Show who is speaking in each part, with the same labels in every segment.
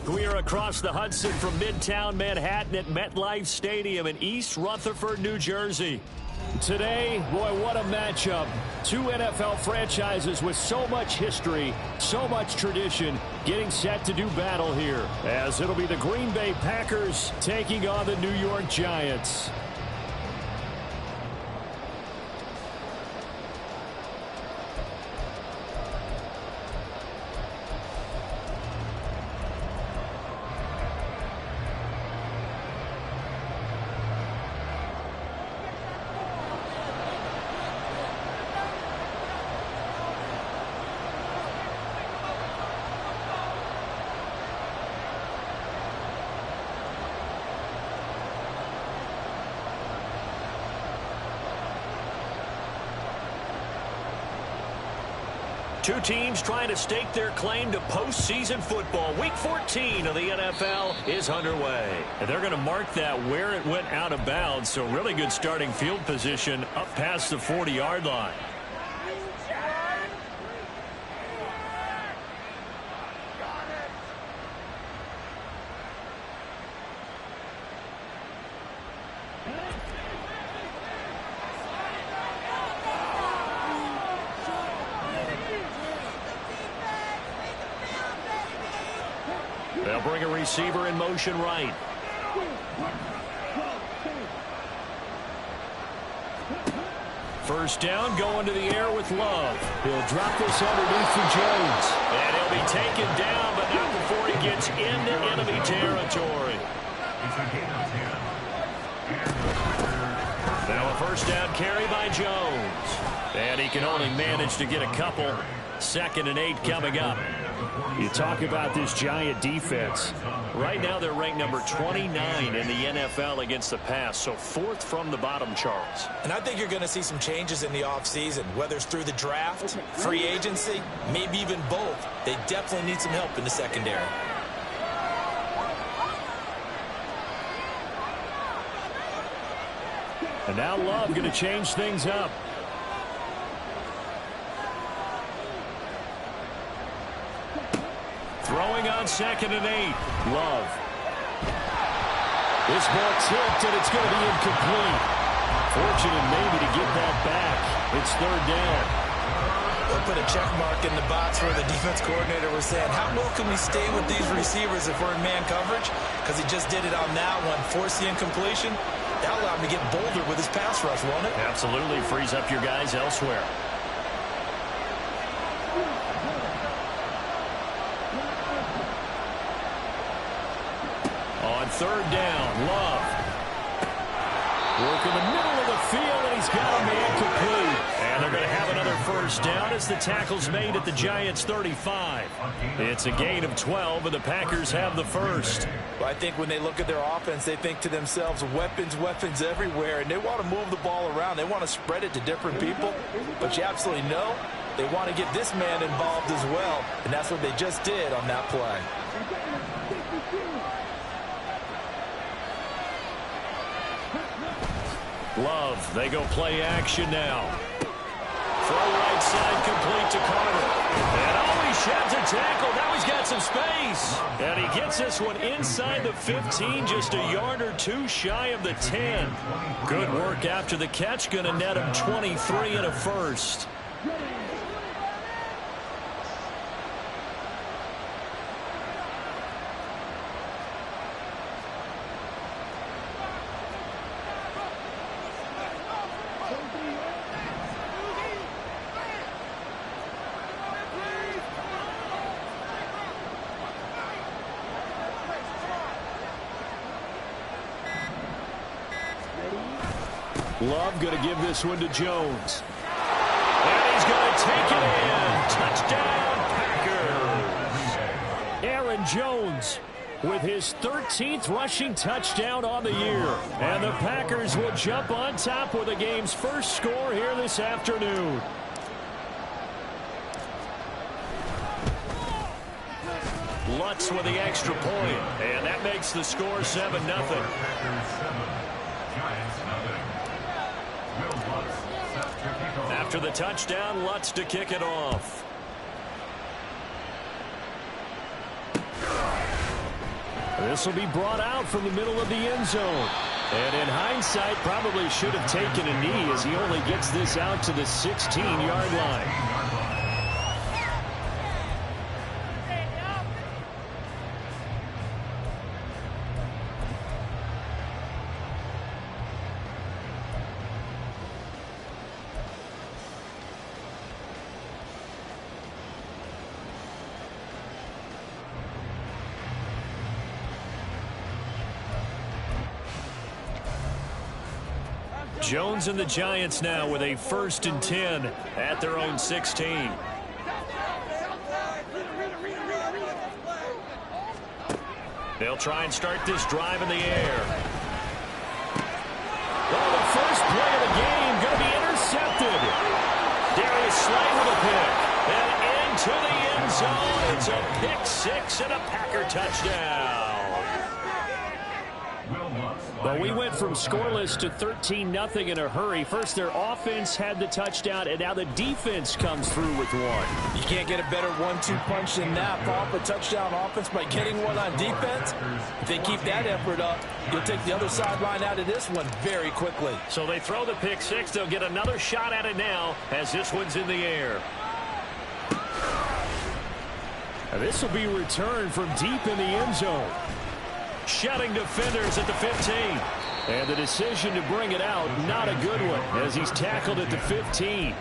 Speaker 1: We are across the Hudson from Midtown Manhattan at MetLife Stadium in East Rutherford, New Jersey. Today, boy, what a matchup. Two NFL franchises with so much history, so much tradition, getting set to do battle here, as it'll be the Green Bay Packers taking on the New York Giants. Two teams trying to stake their claim to postseason football. Week 14 of the NFL is underway. And they're going to mark that where it went out of bounds. So really good starting field position up past the 40-yard line. They'll bring a receiver in motion right. First down, going to the air with Love. He'll drop this underneath for Jones. And he'll be taken down, but not before he gets into enemy territory. Now a first down carry by Jones. And he can only manage to get a couple. 2nd and 8 coming up. You talk about this Giant defense. Right now they're ranked number 29 in the NFL against the pass, so 4th from the bottom, Charles.
Speaker 2: And I think you're going to see some changes in the offseason, whether it's through the draft, free agency, maybe even both. They definitely need some help in the secondary.
Speaker 1: And now Love going to change things up. Throwing on 2nd and 8. Love. This ball tipped, and it's going to be incomplete. Fortunate maybe to get that back. It's 3rd down.
Speaker 2: They'll put a check mark in the box where the defense coordinator was saying, how well can we stay with these receivers if we're in man coverage? Because he just did it on that one. Force the incompletion. That allowed him to get bolder with his pass rush, won't it?
Speaker 1: Absolutely. Frees up your guys elsewhere. On 3rd down, Love. Work in the middle of the field, and he's got a man complete. And they're going to have another first down as the tackle's made at the Giants' 35. It's a gain of 12, and the Packers have the first.
Speaker 2: Well, I think when they look at their offense, they think to themselves, weapons, weapons everywhere, and they want to move the ball around. They want to spread it to different people, but you absolutely know they want to get this man involved as well, and that's what they just did on that play.
Speaker 1: Love, they go play action now. Throw right side complete to Carter. And oh, he sheds a tackle. Now he's got some space. And he gets this one inside the 15, just a yard or two shy of the 10. Good work after the catch. Going to net him 23 and a first. Love going to give this one to Jones. And he's going to take it in. Touchdown, Packers. Aaron Jones with his 13th rushing touchdown on the year. And the Packers will jump on top with the game's first score here this afternoon. Lutz with the extra point. And that makes the score 7-0. After the touchdown, Lutz to kick it off. This will be brought out from the middle of the end zone. And in hindsight, probably should have taken a knee as he only gets this out to the 16-yard line. Jones and the Giants now with a 1st and 10 at their own 16. They'll try and start this drive in the air. Well, the first play of the game going to be intercepted. Darius Slay with a pick. And into the end zone. It's a pick six and a Packer touchdown. Well, we went from scoreless to 13-0 in a hurry. First, their offense had the touchdown, and now the defense comes through with one.
Speaker 2: You can't get a better 1-2 punch than that. Pop a touchdown offense by getting one on defense. If they keep that effort up, you'll take the other sideline out of this one very quickly.
Speaker 1: So they throw the pick six. They'll get another shot at it now as this one's in the air. Now this will be returned from deep in the end zone. Shutting defenders at the 15. And the decision to bring it out, not a good one, as he's tackled at the 15.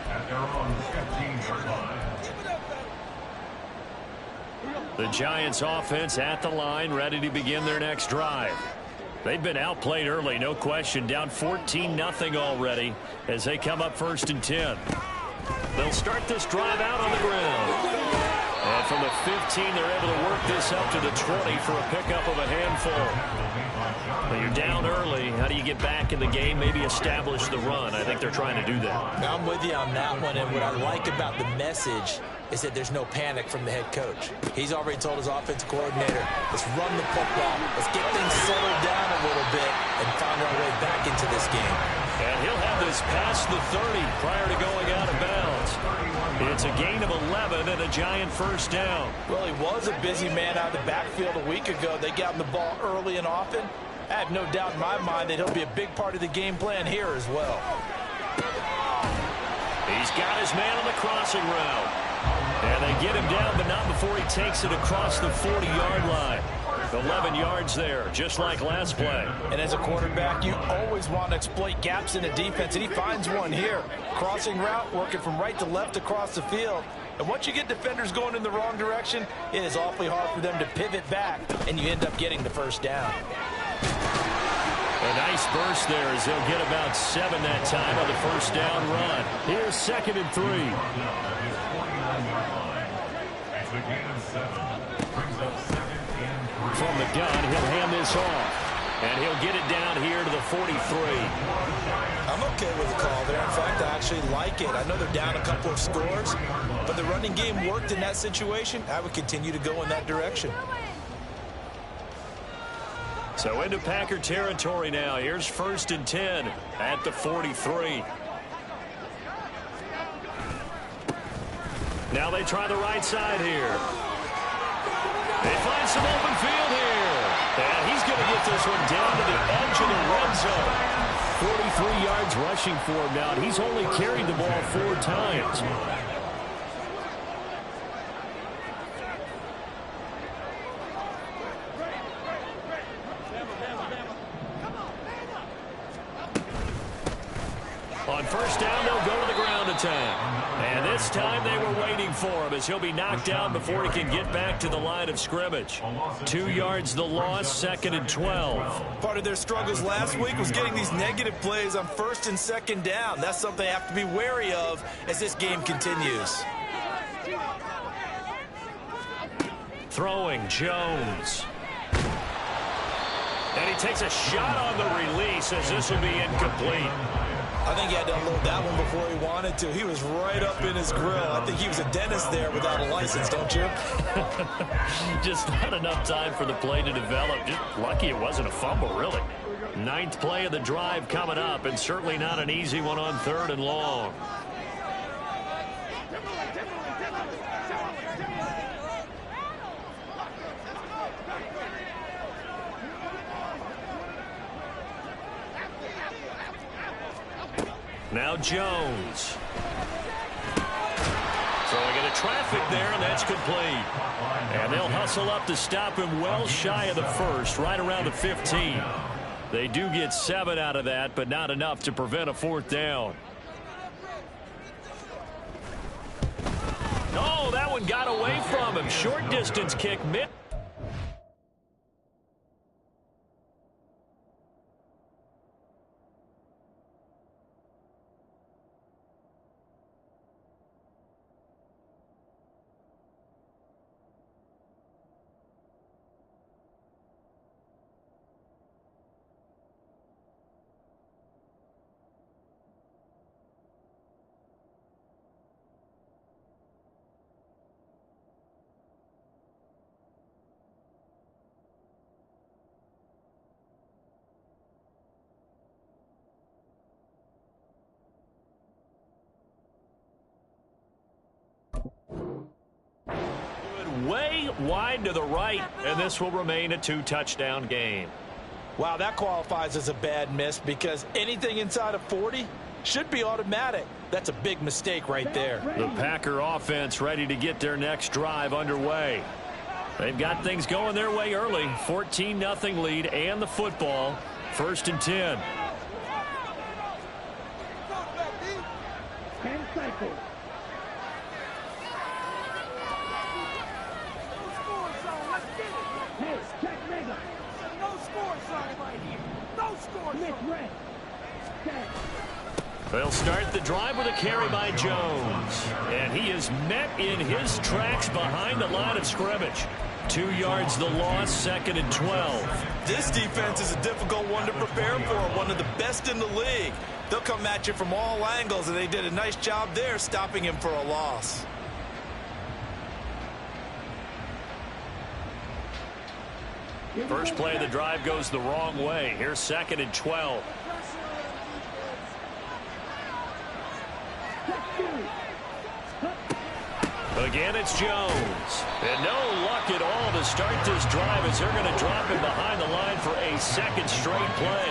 Speaker 1: The Giants offense at the line, ready to begin their next drive. They've been outplayed early, no question, down 14-0 already as they come up 1st and 10. They'll start this drive out on the ground. And from the 15, they're able to work this up to the 20 for a pickup of a handful. But you're down early. How do you get back in the game? Maybe establish the run. I think they're trying to do that.
Speaker 2: I'm with you on that one, and what I like about the message is that there's no panic from the head coach. He's already told his offensive coordinator, let's run the football, let's get things settled down a little bit and find our way back into this game.
Speaker 1: And he'll have this past the 30 prior to going out of bounds. It's a gain of 11 and a Giant 1st down.
Speaker 2: Well, he was a busy man out of the backfield a week ago. They got him the ball early and often. I have no doubt in my mind that he'll be a big part of the game plan here as well.
Speaker 1: He's got his man on the crossing route. And they get him down, but not before he takes it across the 40-yard line. 11 yards there, just like last play.
Speaker 2: And as a quarterback, you always want to exploit gaps in the defense, and he finds one here. Crossing route, working from right to left across the field. And once you get defenders going in the wrong direction, it is awfully hard for them to pivot back, and you end up getting the 1st down.
Speaker 1: A nice burst there as they'll get about 7 that time on the 1st down run. Here's 2nd and 3. From the gun, he'll hand this off. And he'll get it down here to the 43.
Speaker 2: I'm okay with the call there. In fact, I actually like it. I know they're down a couple of scores, but the running game worked in that situation. I would continue to go in that direction.
Speaker 1: So into Packer territory now. Here's 1st and 10 at the 43. Now they try the right side here. They find some open field here. And he's going to get this one down to the edge of the red zone. 43 yards rushing for him now. And he's only carried the ball 4 times. On 1st down, they'll go to the ground attack. And this time they were waiting for him as he'll be knocked down before he can get back to the line of scrimmage. 2 yards the loss, 2nd and 12.
Speaker 2: Part of their struggles last week was getting these negative plays on 1st and 2nd down. That's something they have to be wary of as this game continues.
Speaker 1: Throwing Jones. And he takes a shot on the release as this will be incomplete.
Speaker 2: I think he had to unload that one before he wanted to. He was right up in his grill. I think he was a dentist there without a license, don't you?
Speaker 1: Just not enough time for the play to develop. Just lucky it wasn't a fumble, really. 9th play of the drive coming up, and certainly not an easy one on 3rd and long. Now Jones. Throwing into traffic there, and that's complete. And they'll hustle up to stop him well shy of the first, right around the 15. They do get 7 out of that, but not enough to prevent a 4th down. Oh, that one got away from him. Short distance kick mid. Way wide to the right, and this will remain a 2-touchdown game.
Speaker 2: Wow, that qualifies as a bad miss because anything inside of 40 should be automatic. That's a big mistake right there.
Speaker 1: The Packer offense ready to get their next drive underway. They've got things going their way early. 14-0 lead and the football. 1st and 10.
Speaker 3: 10 cycles. Hey, check mega. No score zone right here. No score zone.
Speaker 1: They'll start the drive with a carry by Jones. And he is met in his tracks behind the line of scrimmage. 2 yards the loss, 2nd and 12.
Speaker 2: This defense is a difficult one to prepare for, one of the best in the league. They'll come at you from all angles, and they did a nice job there stopping him for a loss.
Speaker 1: First play of the drive goes the wrong way. Here's 2nd and 12. Again, it's Jones. And no luck at all to start this drive as they're going to drop him behind the line for a 2nd straight play.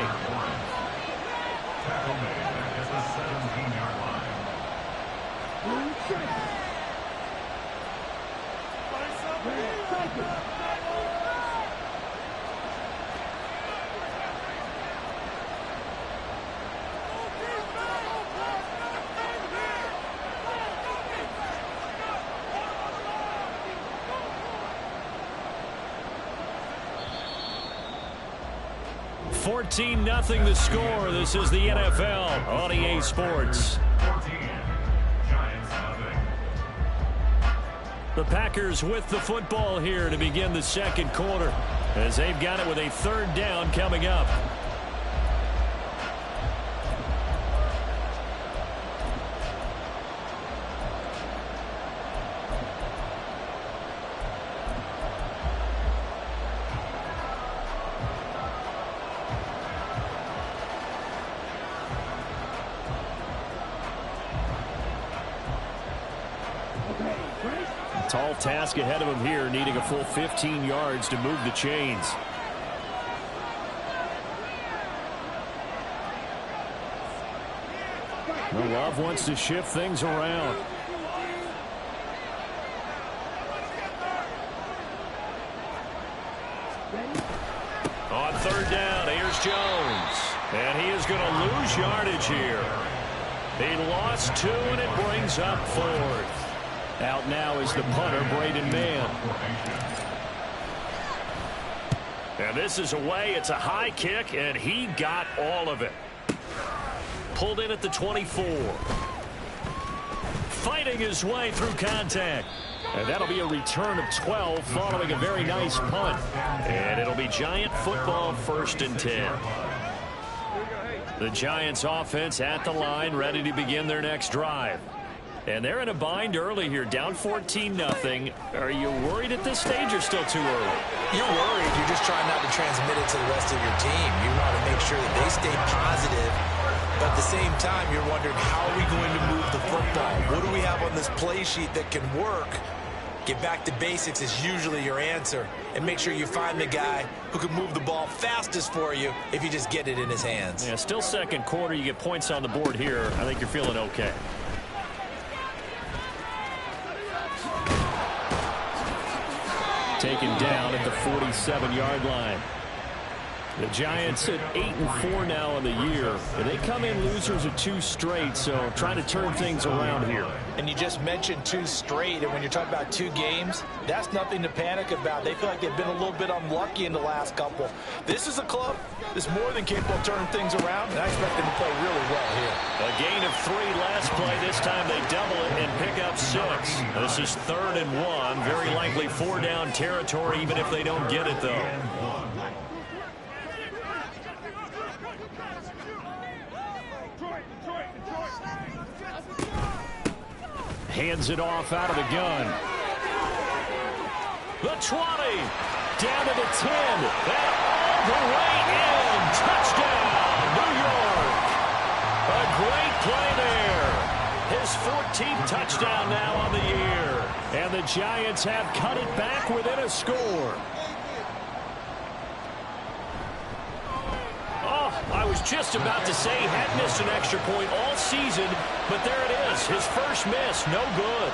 Speaker 1: Nothing the score. This is the NFL on EA Sports. The Packers with the football here to begin the 2nd quarter as they've got it with a 3rd down coming up. Tall task ahead of him here, needing a full 15 yards to move the chains. Love wants to shift things around. On 3rd down, here's Jones. And he is going to lose yardage here. He lost 2, and it brings up 4th. Out now is the punter, Braden Mann. And this is away. It's a high kick, and he got all of it. Pulled in at the 24. Fighting his way through contact. And that'll be a return of 12 following a very nice punt. And it'll be Giant football, 1st and 10. The Giants offense at the line, ready to begin their next drive. And they're in a bind early here, down 14-0. Are you worried at this stage or still too early?
Speaker 2: You're worried. You're just trying not to transmit it to the rest of your team. You want to make sure that they stay positive. But at the same time, you're wondering, how are we going to move the football? What do we have on this play sheet that can work? Get back to basics is usually your answer. And make sure you find the guy who can move the ball fastest for you if you just get it in his hands.
Speaker 1: Yeah, still second quarter. You get points on the board here. I think you're feeling okay. Taken down at the 47-yard line. The Giants at 8-4 now on the year. And they come in losers of 2 straight, so trying to turn things around here.
Speaker 2: And you just mentioned 2 straight, and when you're talking about 2 games, that's nothing to panic about. They feel like they've been a little bit unlucky in the last couple. This is a club that's more than capable of turning things around, and I expect them to play really well here.
Speaker 1: A gain of 3 last play. This time they double it and pick up 6. This is 3rd and 1. Very likely 4-down territory, even if they don't get it, though. Hands it off out of the gun. The 20. Down to the 10. And all the way in. Touchdown, New York. A great play there. His 14th touchdown now on the year. And the Giants have cut it back within a score. I was just about to say he had missed an extra point all season, but there it is. His first miss, no good.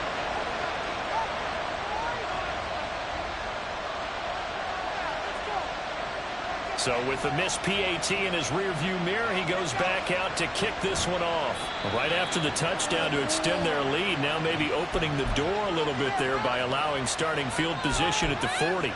Speaker 1: So with the missed PAT in his rearview mirror, he goes back out to kick this one off. Right after the touchdown to extend their lead, now maybe opening the door a little bit there by allowing starting field position at the 40.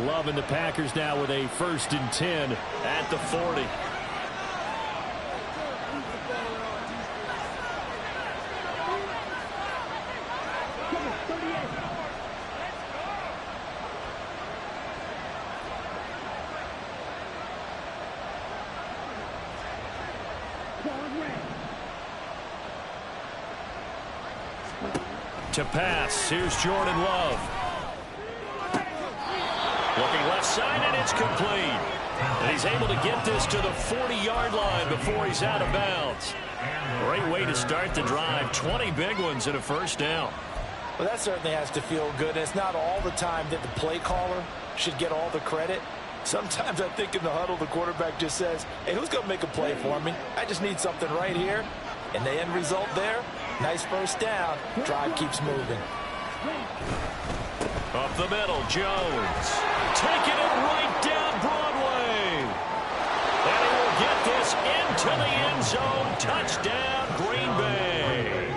Speaker 1: Loving the Packers now with a 1st and 10 at the 40. To pass, here's Jordan Love. Looking left side, and it's complete. And he's able to get this to the 40-yard line before he's out of bounds. Great way to start the drive. 20 big ones and a 1st down.
Speaker 2: Well, that certainly has to feel good. And it's not all the time that the play caller should get all the credit. Sometimes I think in the huddle, the quarterback just says, hey, who's going to make a play for me? I just need something right here. And the end result there, nice 1st down. Drive keeps moving.
Speaker 1: Up the middle, Jones. Taking it right down Broadway. And he will get this into the end zone. Touchdown, Green Bay.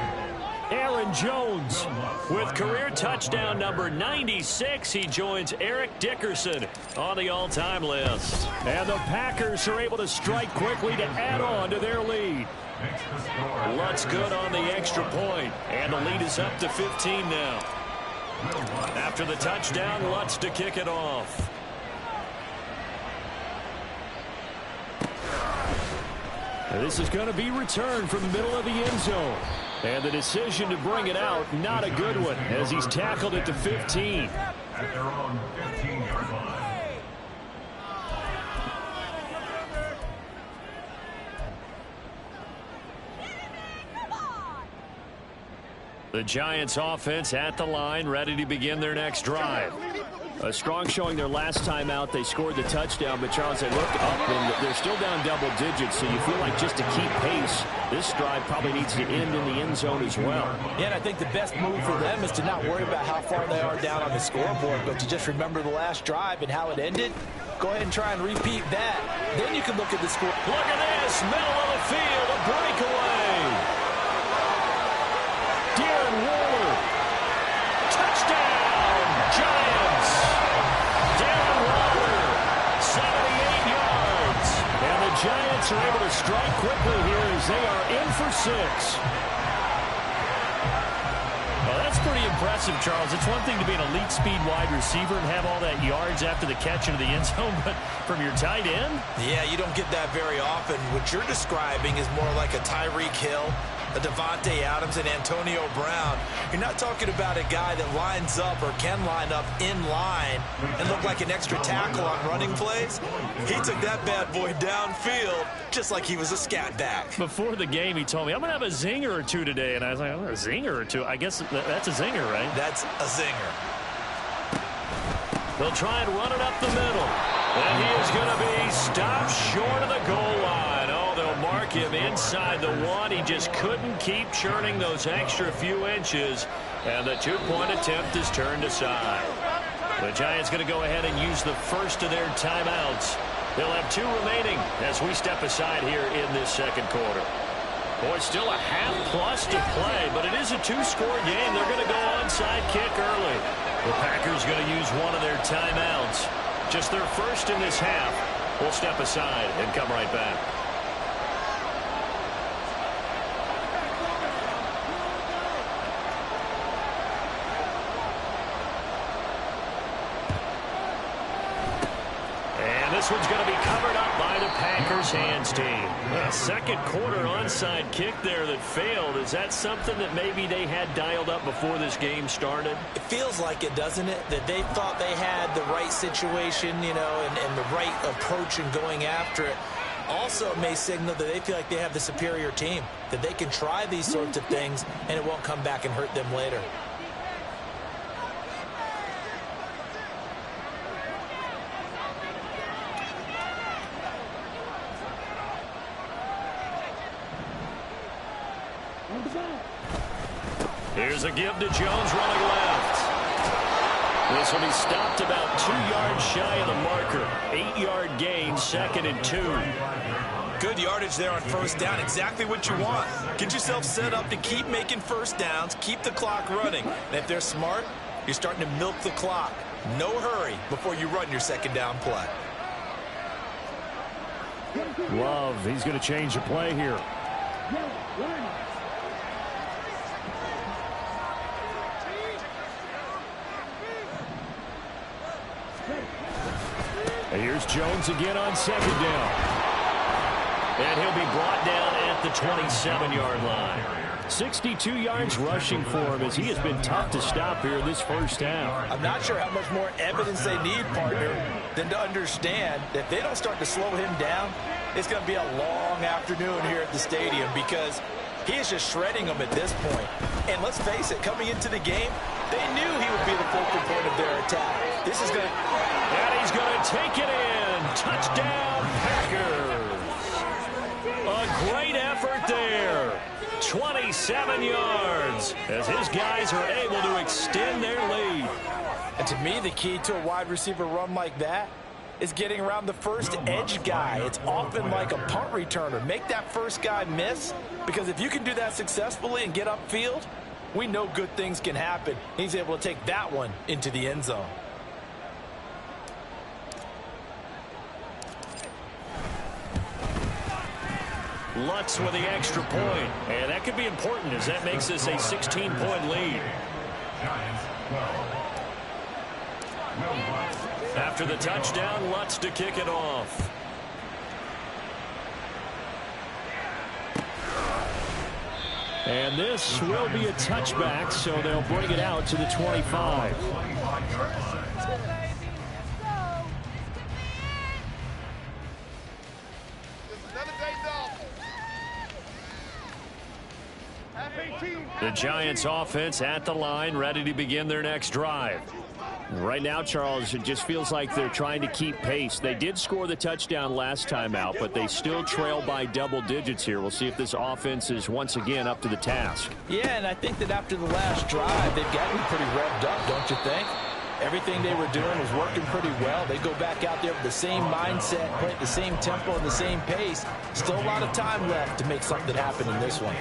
Speaker 1: Aaron Jones with career touchdown number 96. He joins Eric Dickerson on the all-time list. And the Packers are able to strike quickly to add on to their lead. Lutz good on the extra point. And the lead is up to 15 now. After the touchdown, Lutz to kick it off. This is going to be returned from the middle of the end zone. And the decision to bring it out, not a good one, as he's tackled at the 15.
Speaker 4: At their own 15-yard line.
Speaker 1: The Giants offense at the line, ready to begin their next drive. A strong showing their last time out. They scored the touchdown, but Charles, they looked up and they're still down double digits, so you feel like just to keep pace, this drive probably needs to end in the end zone as well.
Speaker 2: Yeah, and I think the best move for them is to not worry about how far they are down on the scoreboard, but to just remember the last drive and how it ended. Go ahead and try and repeat that. Then you can look at the score.
Speaker 1: Look at this, middle of the field, a breakaway. Touchdown, Giants. Darren Waller, 78 yards. And the Giants are able to strike quickly here as they are in for 6. Well, that's pretty impressive, Charles. It's one thing to be an elite speed wide receiver and have all that yards after the catch into the end zone, but from your tight end?
Speaker 2: Yeah, you don't get that very often. What you're describing is more like a Tyreek Hill, a Devontae Adams and Antonio Brown. You're not talking about a guy that lines up or can line up in line and look like an extra tackle on running plays. He took that bad boy downfield just like he was a scat back.
Speaker 1: Before the game, he told me, I'm going to have a zinger or two today. And I was like, oh, a zinger or two? I guess that's a zinger, right?
Speaker 2: That's a zinger.
Speaker 1: They'll try and run it up the middle. And he is going to be stopped short of the goal line. Oh, they'll mark him inside the one. He just couldn't keep churning those extra few inches. And the two-point attempt is turned aside. The Giants going to go ahead and use the first of their timeouts. They'll have two remaining as we step aside here in this second quarter. Boy, still a half-plus to play, but it is a two-score game. They're going to go onside kick early. The Packers going to use one of their timeouts. Just their first in this half. We'll step aside and come right back. And this one's going to be covered up by the Packers hands team. A second quarter onside kick there that failed. Is that something that maybe they had dialed up before this game started?
Speaker 2: It feels like it, doesn't it? That they thought they had the right situation, you know, and the right approach in going after it. Also may signal that they feel like they have the superior team, that they can try these sorts of things and it won't come back and hurt them later.
Speaker 1: Here's a give to Jones running left. This will be stopped about 2 yards shy of the marker. 8-yard gain, 2nd and 2.
Speaker 2: Good yardage there on first down. Exactly what you want. Get yourself set up to keep making first downs, keep the clock running. And if they're smart, you're starting to milk the clock. No hurry before you run your second down play.
Speaker 1: Love, he's going to change the play here. And here's Jones again on second down. And he'll be brought down at the 27-yard line. 62 yards rushing for him as he has been tough to stop here this first half.
Speaker 2: I'm not sure how much more evidence they need, partner, than to understand that if they don't start to slow him down, it's going to be a long afternoon here at the stadium because he is just shredding them at this point. And let's face it, coming into the game, they knew he would be the focal point of their attack. This is going to...
Speaker 1: And he's going to take it in. Touchdown, Packers. A great effort there. 27 yards as his guys are able to extend their lead.
Speaker 2: And to me, the key to a wide receiver run like that is getting around the first edge guy. It's often like a punt returner. Make that first guy miss, because if you can do that successfully and get upfield, we know good things can happen. He's able to take that one into the end zone.
Speaker 1: Lutz with the extra point, and that could be important as that makes this a 16-point lead. After the touchdown, Lutz to kick it off. And this will be a touchback, so they'll bring it out to the 25. The Giants offense at the line, ready to begin their next drive. Right now, Charles, it just feels like they're trying to keep pace. They did score the touchdown last time out, but they still trail by double digits here. We'll see if this offense is once again up to the task.
Speaker 2: Yeah, and I think that after the last drive, they've gotten pretty revved up, don't you think? Everything they were doing was working pretty well. They go back out there with the same mindset, play at the same tempo and the same pace. Still a lot of time left to make something happen in this one.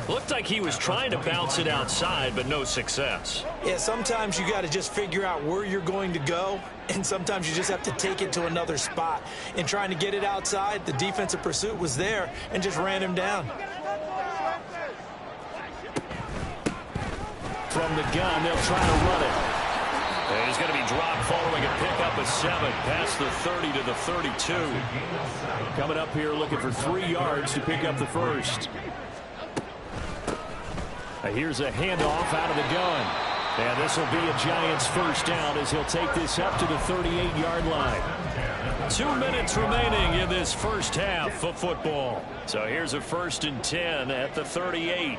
Speaker 1: Looked like he was trying to bounce it outside, but no success.
Speaker 2: Yeah, sometimes you got to just figure out where you're going to go, and sometimes you just have to take it to another spot. In trying to get it outside, the defensive pursuit was there and just ran him down.
Speaker 1: From the gun, they'll try to run it. And he's going to be dropped following a pickup of 7 past the 30 to the 32. Coming up here looking for 3 yards to pick up the first. Here's a handoff out of the gun. And this will be a Giants first down as he'll take this up to the 38-yard line. 2 minutes remaining in this first half of football. So here's a 1st and 10 at the 38.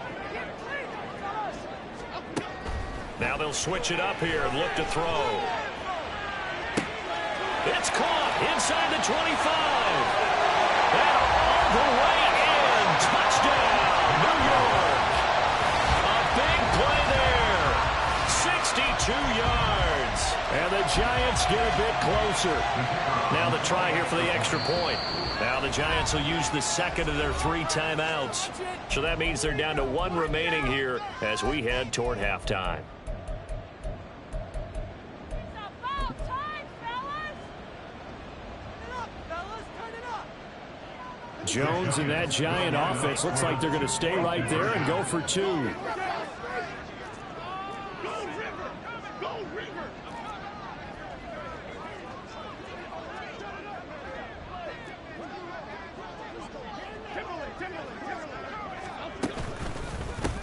Speaker 1: Now they'll switch it up here and look to throw. It's caught inside the 25. And all the way in. Touchdown, New York. A big play there. 62 yards. And the Giants get a bit closer. Now the try here for the extra point. Now the Giants will use the second of their 3 timeouts. So that means they're down to 1 remaining here as we head toward halftime. Jones and that Giant offense looks like they're going to stay right there and go for 2.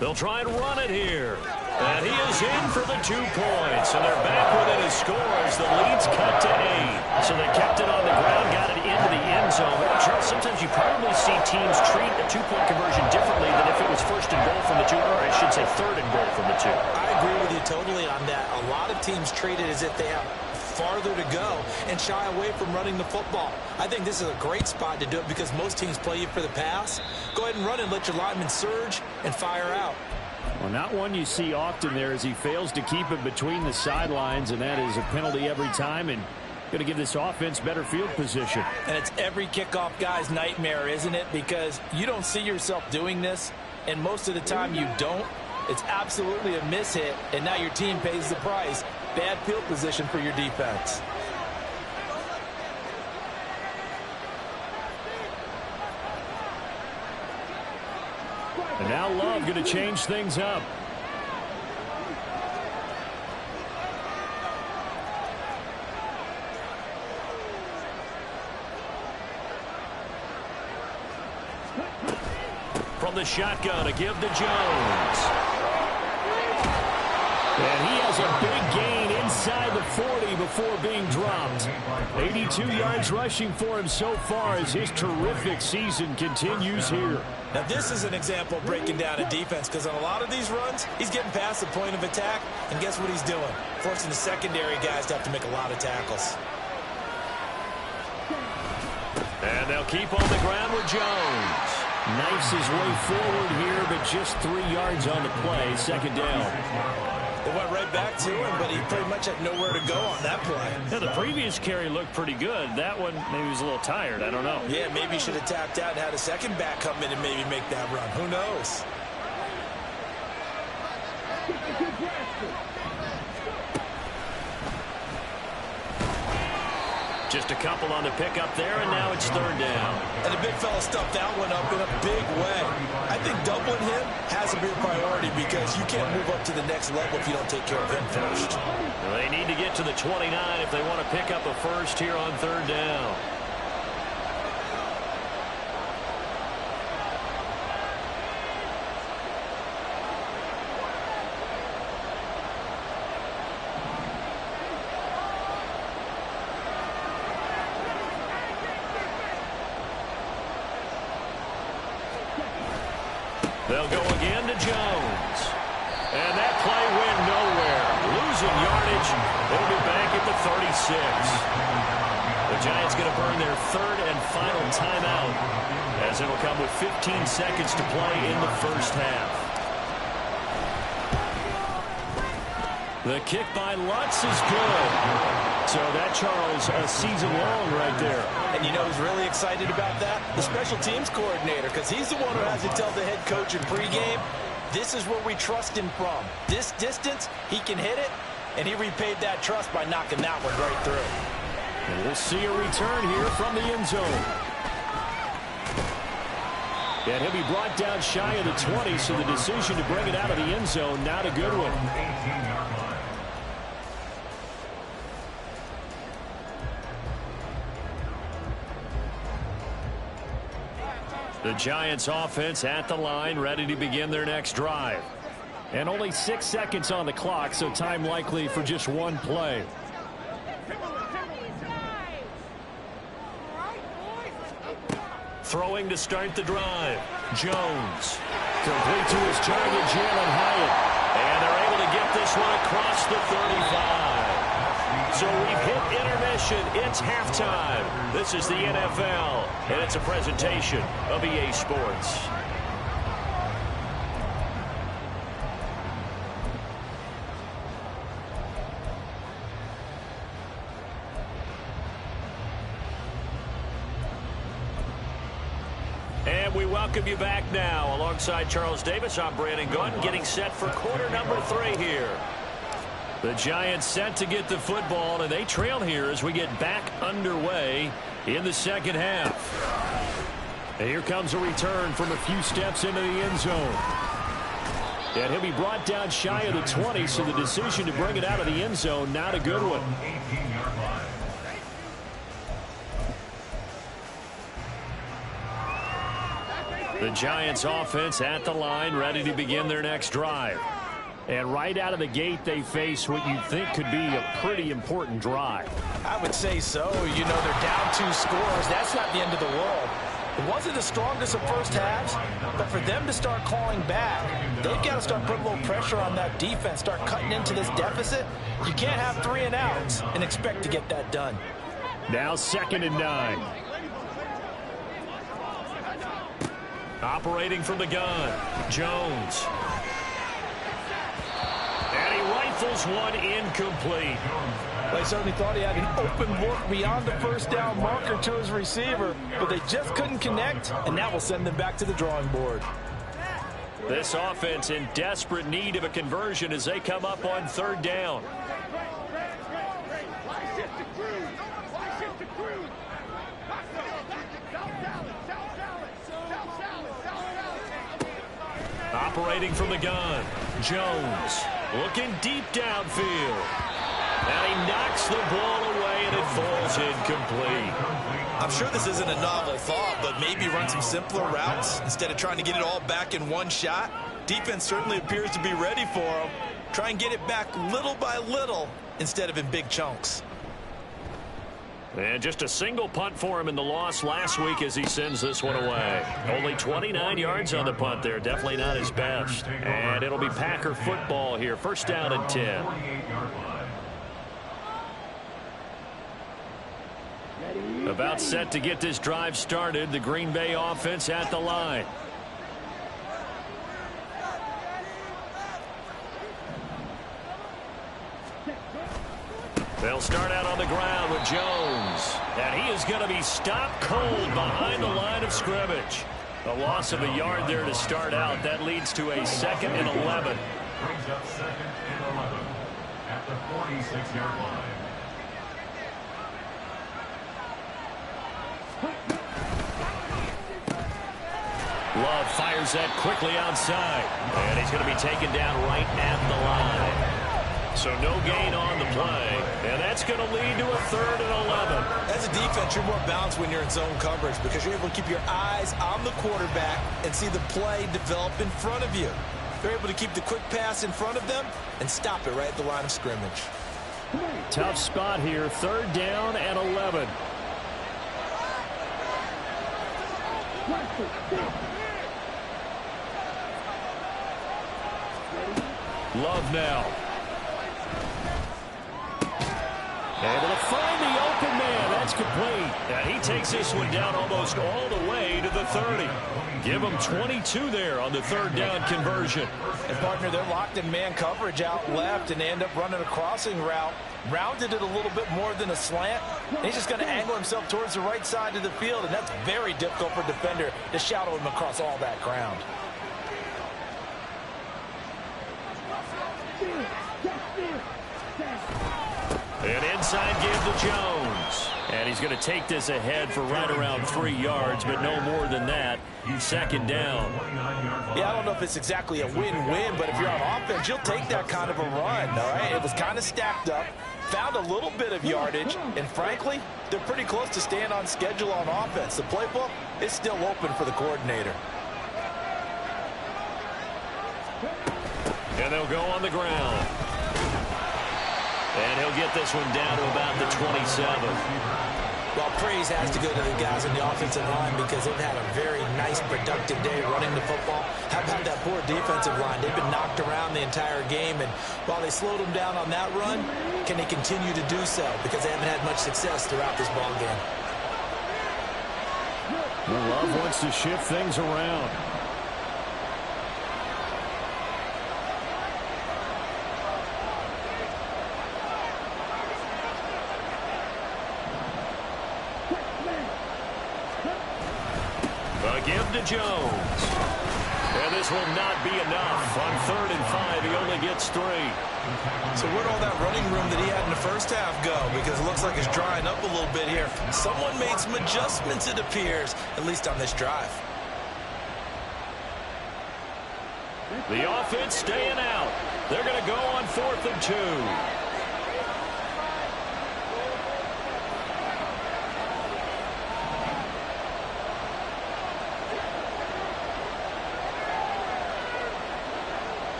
Speaker 1: They'll try and run it here. And he is in for the 2 points. And they're back within his scores. The lead's cut to 8. So they kept it on the ground, got it into the end zone. Charles, sometimes you probably see teams treat a 2-point conversion differently than if it was 1st and goal from the 2, or I should say 3rd and goal from the 2.
Speaker 2: I agree with you totally on that. A lot of teams treat it as if they have farther to go and shy away from running the football. I think this is a great spot to do it because most teams play you for the pass. Go ahead and run and let your lineman surge and fire out.
Speaker 1: Well, not one you see often there as he fails to keep it between the sidelines, and that is a penalty every time, and going to give this offense better field position.
Speaker 2: And it's every kickoff guy's nightmare, isn't it? Because you don't see yourself doing this, and most of the time you don't. It's absolutely a mishit, and now your team pays the price. Bad field position for your defense.
Speaker 1: And now Love going to change things up. From the shotgun to give to Jones. And he has a big gain inside the 40 before being dropped. 82 yards rushing for him so far as his terrific season continues here.
Speaker 2: Now this is an example of breaking down a defense, because on a lot of these runs, he's getting past the point of attack, and guess what he's doing? Forcing the secondary guys to have to make a lot of tackles.
Speaker 1: And they'll keep on the ground with Jones. Knifes his way forward here, but just 3 yards on the play. 2nd down.
Speaker 2: They went right back to him, but he pretty much had nowhere to go on that play.
Speaker 1: Yeah, the previous carry looked pretty good. That one, maybe he was a little tired. I don't know.
Speaker 2: Yeah, maybe he should have tapped out and had a second back come in and maybe make that run. Who knows?
Speaker 1: Just a couple on the pickup there, and now it's 3rd down.
Speaker 2: And the big fella stuffed that one up in a big way. I think doubling him has to be a priority because you can't move up to the next level if you don't take care of him first.
Speaker 1: Well, they need to get to the 29 if they want to pick up a first here on 3rd down. They'll go again to Jones. And that play went nowhere. Losing yardage. It'll be back at the 36. The Giants going to burn their 3rd and final timeout as it'll come with 15 seconds to play in the first half. The kick by Lutz is good. So that, Charles, a season long right there.
Speaker 2: And you know who's really excited about that? The special teams coordinator, because he's the one who has to tell the head coach in pregame, this is where we trust him from. This distance, he can hit it, and he repaid that trust by knocking that one right through.
Speaker 1: And we'll see a return here from the end zone. And he'll be brought down shy of the 20, so the decision to bring it out of the end zone, not a good one.
Speaker 4: 18-yard line.
Speaker 1: The Giants offense at the line, ready to begin their next drive. And only 6 seconds on the clock, so time likely for just one play. Throwing to start the drive. Jones. Complete to his target, Jalen Hyatt. And they're able to get this one across the 35. So we've hit intermission. It's halftime. This is the NFL, and it's a presentation of EA Sports. And we welcome you back now. Alongside Charles Davis, I'm Brandon Gunn, getting set for quarter number 3 here. The Giants set to get the football, and they trail here as we get back underway in the second half. And here comes a return from a few steps into the end zone. And he'll be brought down shy of the 20, so the decision to bring it out of the end zone, not a good one. The Giants offense at the line, ready to begin their next drive. And right out of the gate, they face what you think could be a pretty important drive.
Speaker 2: I would say so. You know, they're down 2 scores. That's not the end of the world. It wasn't the strongest of first halves, but for them to start clawing back, they've got to start putting a little pressure on that defense, start cutting into this deficit. You can't have 3 and outs and expect to get that done.
Speaker 1: Now 2nd and 9. Operating from the gun, Jones. And he rifles one incomplete.
Speaker 2: They certainly thought he had an open look beyond the first down marker to his receiver, but they just couldn't connect, and that will send them back to the drawing board.
Speaker 1: This offense in desperate need of a conversion as they come up on 3rd down. Operating from the gun, Jones looking deep downfield. And he knocks the ball away, and it falls incomplete.
Speaker 2: I'm sure this isn't a novel thought, but maybe run some simpler routes instead of trying to get it all back in one shot. Defense certainly appears to be ready for him. Try and get it back little by little instead of in big chunks.
Speaker 1: And just a single punt for him in the loss last week as he sends this one away. Only 29 yards on the punt there. Definitely not his best. And it'll be Packer football here. 1st down and 10. About set to get this drive started. The Green Bay offense at the line. They'll start out on the ground with Jones. And he is going to be stopped cold behind the line of scrimmage. A loss of a yard there to start out. That leads to a 2nd and 11.
Speaker 4: Brings up 2nd and 11 at the 46-yard line.
Speaker 1: Love fires that quickly outside. And he's going to be taken down right at the line. So no gain on the play. And that's going to lead to a 3rd and 11.
Speaker 2: As a defense, you're more balanced when you're in zone coverage because you're able to keep your eyes on the quarterback and see the play develop in front of you. They're able to keep the quick pass in front of them and stop it right at the line of scrimmage.
Speaker 1: Tough spot here. 3rd down and 11. Love now. Able to find the open man. That's complete. And he takes this one down almost all the way to the 30. Give him 22 there on the 3rd down conversion.
Speaker 2: And, partner, they're locked in man coverage out left, and they end up running a crossing route. Rounded it a little bit more than a slant. And he's just going to angle himself towards the right side of the field, and that's very difficult for a defender to shadow him across all that ground.
Speaker 1: An inside give to Jones. And he's going to take this ahead for right around 3 yards, but no more than that. 2nd down.
Speaker 2: Yeah, I don't know if it's exactly a win-win, but if you're on offense, you'll take that kind of a run, all right? It was kind of stacked up, found a little bit of yardage, and frankly, they're pretty close to staying on schedule on offense. The playbook is still open for the coordinator.
Speaker 1: And And they'll go on the ground. And he'll get this one down to about the 27.
Speaker 2: Well, praise has to go to the guys on the offensive line because they've had a very nice, productive day running the football. How about that poor defensive line? They've been knocked around the entire game, and while they slowed them down on that run, can they continue to do so? Because they haven't had much success throughout this ball game.
Speaker 1: Well, Love wants to shift things around. Give to Jones. And this will not be enough. On 3rd and 5, he only gets 3.
Speaker 2: So where'd all that running room that he had in the first half go? Because it looks like it's drying up a little bit here. Someone made some adjustments, it appears, at least on this drive.
Speaker 1: The offense staying out. They're going to go on 4th and 2.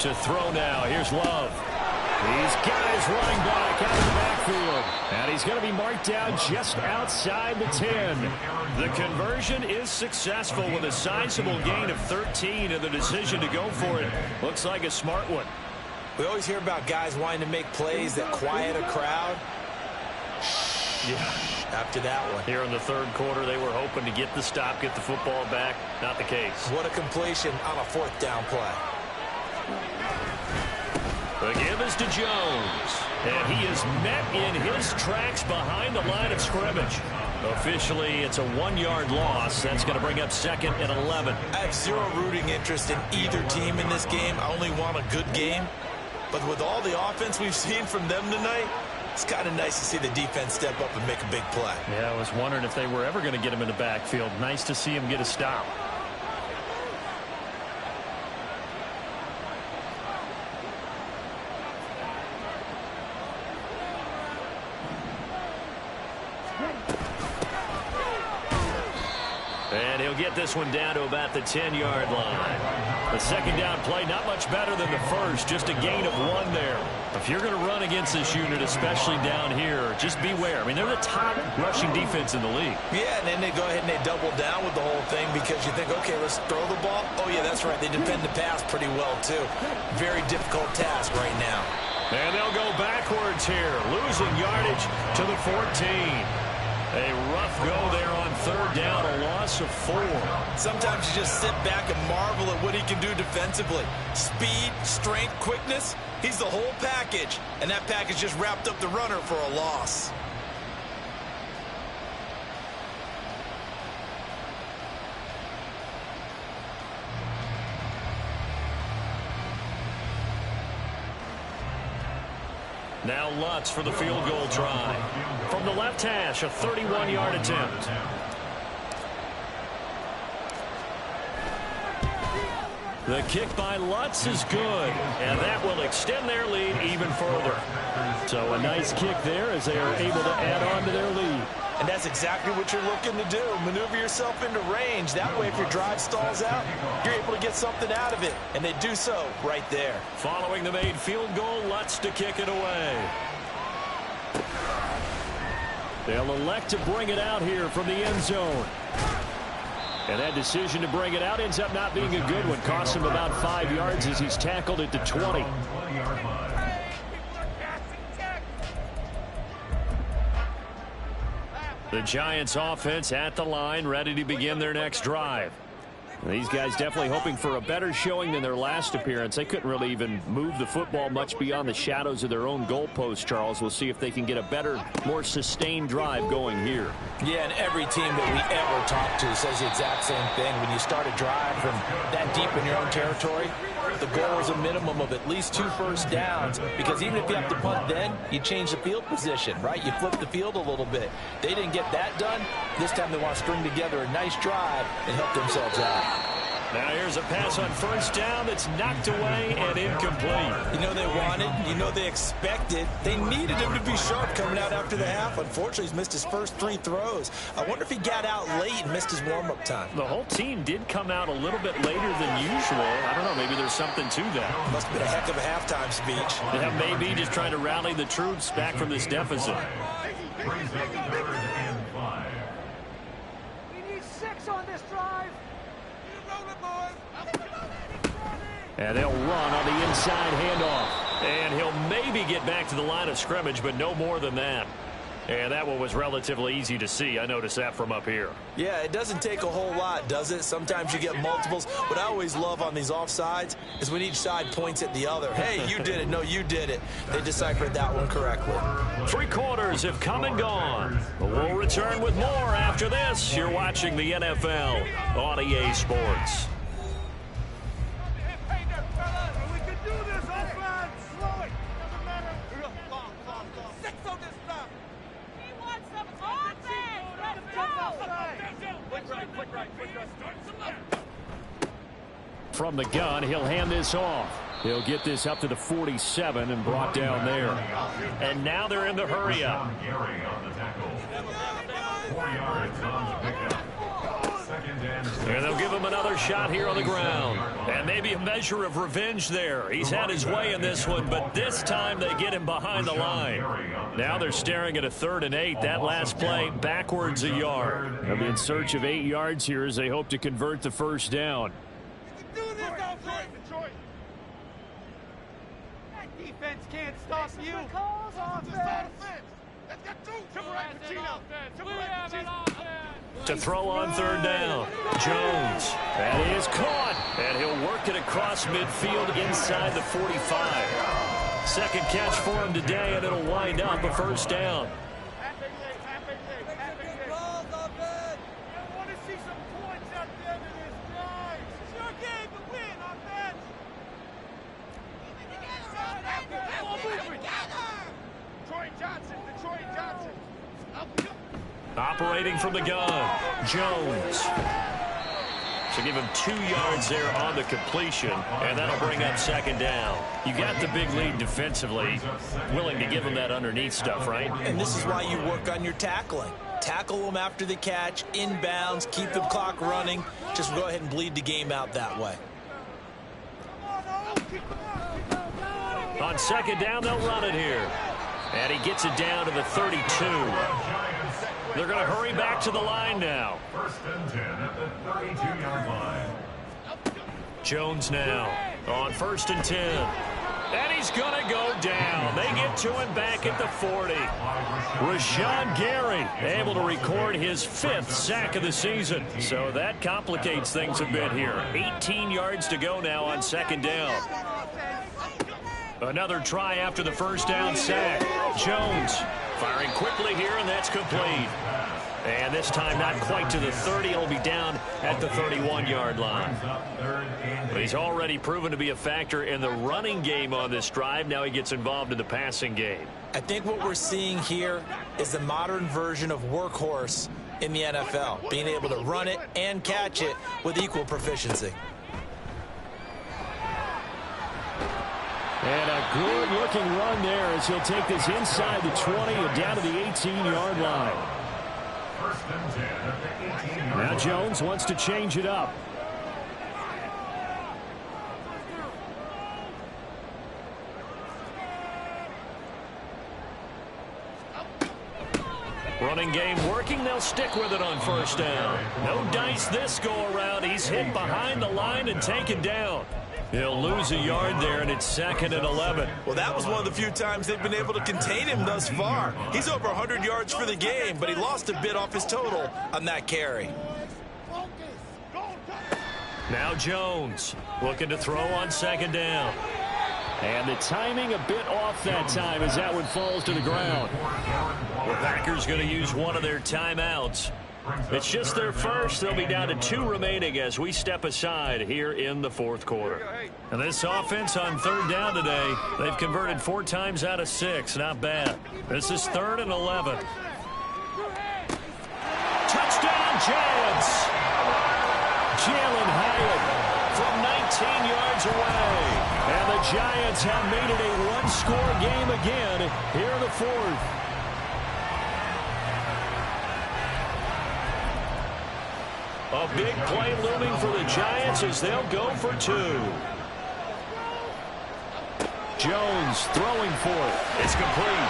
Speaker 1: To throw now. Here's Love. He's got his running back out of the backfield. And he's going to be marked down just outside the 10. The conversion is successful with a sizable gain of 13, and the decision to go for it looks like a smart one.
Speaker 2: We always hear about guys wanting to make plays that quiet a crowd. Yeah. After that one.
Speaker 1: Here in the 3rd quarter, they were hoping to get the stop, get the football back. Not the case.
Speaker 2: What a completion on a 4th down play.
Speaker 1: The give is to Jones. And he is met in his tracks behind the line of scrimmage. Officially, it's a 1-yard loss. That's going to bring up 2nd and 11.
Speaker 2: I have zero rooting interest in either team in this game. I only want a good game. But with all the offense we've seen from them tonight, it's kind of nice to see the defense step up and make a big play.
Speaker 1: Yeah, I was wondering if they were ever going to get him in the backfield. Nice to see him get a stop. And he'll get this one down to about the 10-yard line. The 2nd down play, not much better than the first, just a gain of 1 there. If you're going to run against this unit, especially down here, just beware. I mean, they're the top rushing defense in the league.
Speaker 2: Yeah, and then they go ahead and they double down with the whole thing because you think, okay, let's throw the ball. Oh, yeah, that's right. They defend the pass pretty well, too. Very difficult task right now.
Speaker 1: And they'll go backwards here, losing yardage to the 14. A rough go there on 3rd down, a loss of 4.
Speaker 2: Sometimes you just sit back and marvel at what he can do defensively. Speed, strength, quickness, he's the whole package. And that package just wrapped up the runner for a loss.
Speaker 1: Now Lutz for the field goal try. From the left hash, a 31-yard attempt. The kick by Lutz is good, and that will extend their lead even further. So a nice kick there as they are able to add on to their lead.
Speaker 2: And that's exactly what you're looking to do. Maneuver yourself into range. That way, if your drive stalls out, you're able to get something out of it. And they do so right there.
Speaker 1: Following the made field goal, Lutz to kick it away. They'll elect to bring it out here from the end zone. And that decision to bring it out ends up not being a good one. Costs him about 5 yards as he's tackled at the 20. The Giants offense at the line, ready to begin their next drive. These guys definitely hoping for a better showing than their last appearance. They couldn't really even move the football much beyond the shadows of their own goalpost, Charles. We'll see if they can get a better, more sustained drive going here.
Speaker 2: Yeah, and every team that we ever talk to says the exact same thing. When you start a drive from that deep in your own territory, the goal is a minimum of at least 2 first downs, because even if you have to punt then, you change the field position, right? You flip the field a little bit. They didn't get that done. This time they want to string together a nice drive and help themselves out.
Speaker 1: Now here's a pass on first down that's knocked away and incomplete.
Speaker 2: You know they wanted, you know they expected. They needed him to be sharp coming out after the half. Unfortunately, he's missed his first 3 throws. I wonder if he got out late and missed his warm-up time.
Speaker 1: The whole team did come out a little bit later than usual. I don't know, maybe there's something to that.
Speaker 2: Must have been a heck of a halftime speech.
Speaker 1: Yeah, maybe just trying to rally the troops back from this deficit.
Speaker 4: Brings up 3rd and 5.
Speaker 3: We need 6 on this drive.
Speaker 1: And they'll run on the inside handoff. And he'll maybe get back to the line of scrimmage, but no more than that. And that one was relatively easy to see. I noticed that from up here.
Speaker 2: Yeah, it doesn't take a whole lot, does it? Sometimes you get multiples. What I always love on these offsides is when each side points at the other. Hey, you did it. No, you did it. They deciphered that one correctly.
Speaker 1: 3 quarters have come and gone. We'll return with more after this. You're watching the NFL on EA Sports. From the gun, he'll hand this off. He'll get this up to the 47 and brought down there. And now they're in the hurry up.
Speaker 4: 4 yards on the pickup.
Speaker 1: And they'll give him another shot here on the ground. And maybe a measure of revenge there. He's had his way in this one, but this time they get him behind the line. Now they're staring at a 3rd and 8. That last play backwards a yard. They'll be in search of 8 yards here as they hope to convert the first down.
Speaker 3: That defense can't stop you. Calls offense.
Speaker 1: To throw on 3rd down. Jones. That is caught. And he'll work it across midfield inside the 45. Second catch for him today, and it'll wind up a first down. Operating from the gun, Jones. So give him 2 yards there on the completion, and that'll bring up 2nd down. You got the big lead defensively, willing to give him that underneath stuff, right?
Speaker 2: And this is why you work on your tackling. Tackle them after the catch, inbounds, keep the clock running. Just go ahead and bleed the game out that way.
Speaker 1: On 2nd down, they'll run it here. And he gets it down to the 32. They're going to hurry back to the line now.
Speaker 4: 1st and 10 at the 32-yard line.
Speaker 1: Jones now on 1st and 10. And he's going to go down. They get to him back at the 40. Rashawn Gary able to record his 5th sack of the season. So that complicates things a bit here. 18 yards to go now on 2nd down. Another try after the first down sack. Jones firing quickly here, and that's complete. And this time not quite to the 30. It'll be down at the 31-yard line. But he's already proven to be a factor in the running game on this drive. Now he gets involved in the passing game.
Speaker 2: I think what we're seeing here is the modern version of workhorse in the NFL, being able to run it and catch it with equal proficiency.
Speaker 1: And a good-looking run there as he'll take this inside the 20 and down to the 18-yard line.
Speaker 4: 1st and 10 at the 18-yard line.
Speaker 1: Now Jones wants to change it up. Running game working. They'll stick with it on 1st down. No dice this go-around. He's hit behind the line and taken down. He'll lose a yard there, and it's 2nd and 11.
Speaker 2: Well, that was one of the few times they've been able to contain him thus far. He's over 100 yards for the game, but he lost a bit off his total on that carry.
Speaker 1: Now Jones looking to throw on 2nd down. And the timing a bit off that time as that one falls to the ground. The Packers going to use one of their timeouts. It's just their first. They'll be down to 2 remaining as we step aside here in the 4th quarter. And this offense on 3rd down today, they've converted 4 times out of 6. Not bad. This is 3rd and 11. Touchdown, Giants! Jalen Hyatt one's away. And the Giants have made it a one-score game again here in the fourth. A big play looming for the Giants as they'll go for two. Jones throwing for it. It's complete.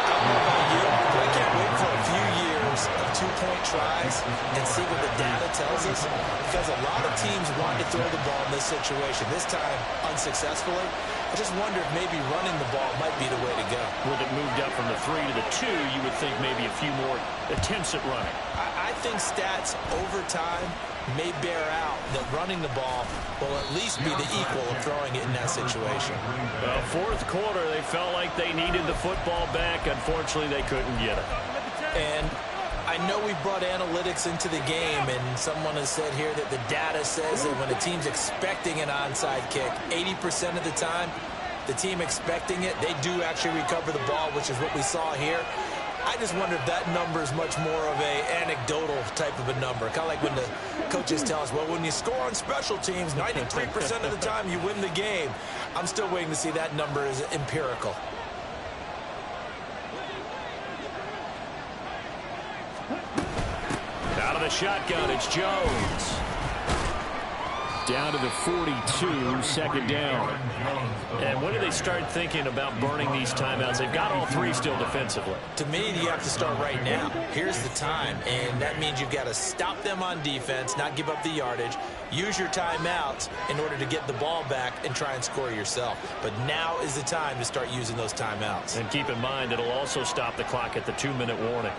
Speaker 2: I don't know about you, but I can't wait for a few years of two-point tries and see what the data tells us, because a lot of teams want to throw the ball in this situation. This time, unsuccessfully. I just wonder if maybe running the ball might be the way to go.
Speaker 1: With it moved up from the 3 to the 2, you would think maybe a few more attempts at running.
Speaker 2: I think stats over time may bear out that running the ball will at least be the equal of throwing it in that situation.
Speaker 1: Fourth quarter, they felt like they needed the football back. Unfortunately, they couldn't get it.
Speaker 2: And I know we brought analytics into the game, and someone has said here that the data says that when a team's expecting an onside kick, 80% of the time, the team expecting it, they do actually recover the ball, which is what we saw here. I just wonder if that number is much more of a anecdotal type of a number. Kind of like when the coaches tell us, well, when you score on special teams, 93% of the time you win the game. I'm still waiting to see that number is empirical.
Speaker 1: Out of the shotgun, it's Jones. Down to the 42, second down. And when do they start thinking about burning these timeouts? They've got all three still defensively.
Speaker 2: To me, you have to start right now. Here's the time, and that means you've got to stop them on defense, not give up the yardage, use your timeouts in order to get the ball back and try and score yourself. But now is the time to start using those timeouts.
Speaker 1: And keep in mind, it'll also stop the clock at the 2-minute warning.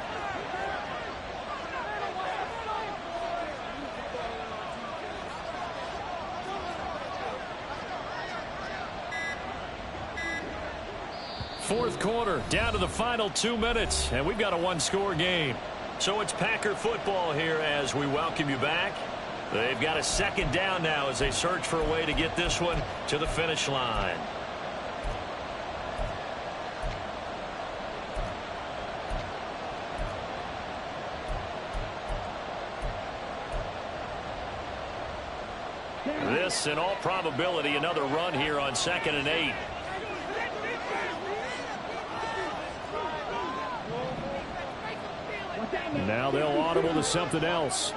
Speaker 1: Fourth quarter, down to the final 2 minutes, and we've got a one-score game. So it's Packer football here as we welcome you back. They've got a second down now as they search for a way to get this one to the finish line. This, in all probability, another run here on 2nd and 8. Now they'll audible to something else.